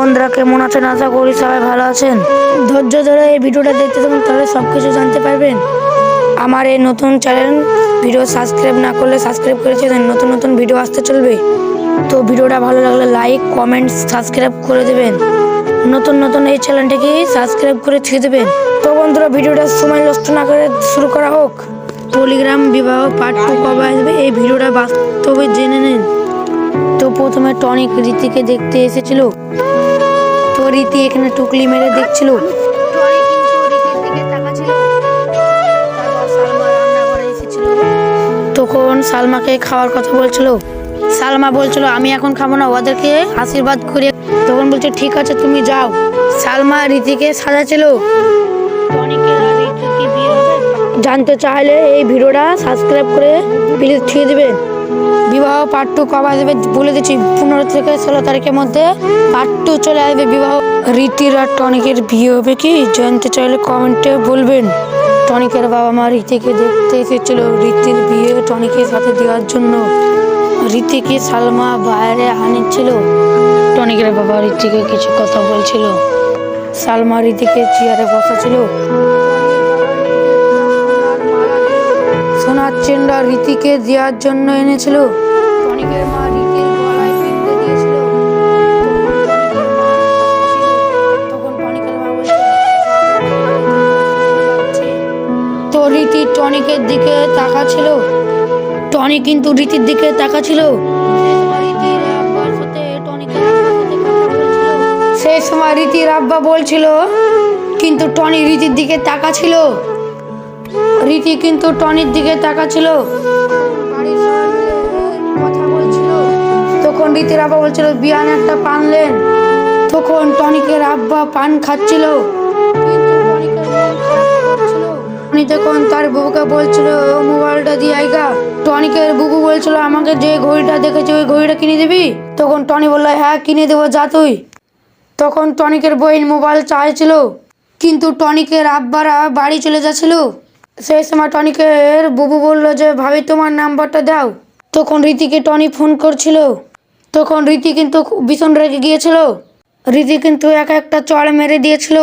বন্ধুরা কেমন আছেন? আশা করি সবাই ভালো আছেন। ধৈর্য ধরে এই ভিডিওটা দেখতে থাকুন, তাহলে সব কিছু জানতে পারবেন। আমার এই নতুন চ্যানেল ভিডিও সাবস্ক্রাইব না করলে সাবস্ক্রাইব করেছে, নতুন নতুন ভিডিও আসতে চলবে। তো ভিডিওটা ভালো লাগলে লাইক কমেন্ট সাবস্ক্রাইব করে দেবেন। নতুন নতুন এই চ্যানেলটিকে সাবস্ক্রাইব করে ছেড়ে দেবেন। তো বন্ধুরা ভিডিওটার সময় নষ্ট না করে শুরু করা হোক। পলিগ্রাম বিবাহ পার্ট 2 কবে আসবে এই ভিডিওটা বাস্তবে জেনে নিন। তো প্রথমে টনিক রীতিকে দেখতে এসেছিল। তো রীতি এখানে টুকলি মেরে দেখছিল। তখন সালমাকে খাওয়ার কথা বলছিল। সালমা বলছিল আমি এখন খাবো না, ওদেরকে আশীর্বাদ করে। তখন বলছে ঠিক আছে তুমি যাও। সালমা রীতিকে সাজাচ্ছিল। জানতে চাইলে এই ভিডিওটা সাবস্ক্রাইব করে প্লিজ ছুঁয়ে দেবেন। বিবাহ পার্ট 2 কবে আসবে বলে দিচ্ছি, 15 থেকে 16 তারিখের মধ্যে পার্ট 2 চলে আসবে। বিবাহ রীতির আর টনিকের বিয়ে হবে কি জানতে চাইলে কমেন্টে বলবেন। টনিকের বাবা মা রীতিকে দেখতে এসেছিল রীতির বিয়ে টনিকের সাথে দেওয়ার জন্য। রীতিকে সালমা বাইরে আনিছিল। টনিকের বাবা রীতিকে কিছু কথা বলছিল। সালমা রীতিকে চেয়ারে বসাছিল। সোনার চেনটা রীতিকে দেওয়ার জন্য এনেছিল। টনিকের মা রীতির গলায় পিনতে দিয়েছিল। তখন টনিকের মা তো রীতি টনিকের দিকে তাকাচ্ছিল। টনি কিন্তু রীতির দিকে তাকাচ্ছিল। সেই সময় রীতির আব্বা বলছিল, কিন্তু টনি রীতির দিকে তাকাচ্ছিল। রীতি কিন্তু টনির দিকে তাকাচ্ছিল। তখন রীতির আব্বা বলছিল বিয়ান একটা পান লেন। তখন টনিকের আব্বা পান খাচ্ছিল। তখন তার বুবুকে বলছিল মোবাইলটা দিয়ে আইগা। টনিকের বুবু বলছিল আমাকে যে ঘড়িটা দেখেছি ওই ঘড়িটা কিনে দিবি। তখন টনি বলল হ্যাঁ কিনে দেবো, যা তুই। তখন টনিকের বইন মোবাইল চাইছিল, কিন্তু টনিকের আব্বারা বাড়ি চলে যাচ্ছিল। সেই সময় টনিকের বুবু বলল যে ভাবি তোমার নাম্বারটা দাও। তখন রীতিকে টনি ফোন করছিল। তখন রীতি কিন্তু ভীষণ রেগে গিয়েছিল। রীতি কিন্তু একটা চড় মেরে দিয়েছিল।